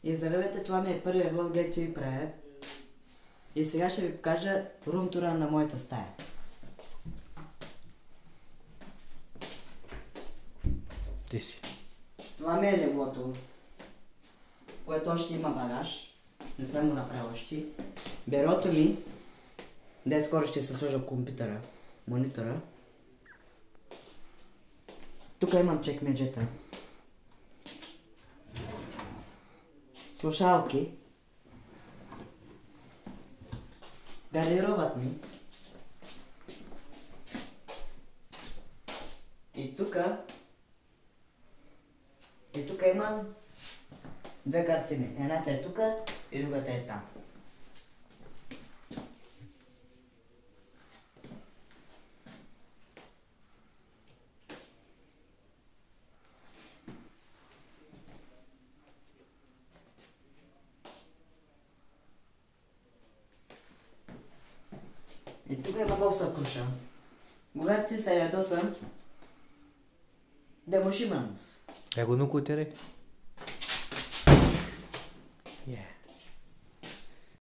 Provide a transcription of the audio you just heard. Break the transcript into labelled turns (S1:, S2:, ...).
S1: И здравейте, това ми е първият влог, дето ви правя. И сега ще ви покажа румтура на моята стая.
S2: Ти си.
S1: Това ми е леглото, което още има багаж. Не съм го направил още. Бюрото ми, де скоро ще се сложа компютъра, монитора. Тук имам чекмеджета. Слушалки. Гардеробът ми. И тук имам две картини. Едната е тук и другата е там. И тук има доста круша. Когато ти се ядосам, да му шимам.
S2: Ego nu cutere? Yeah.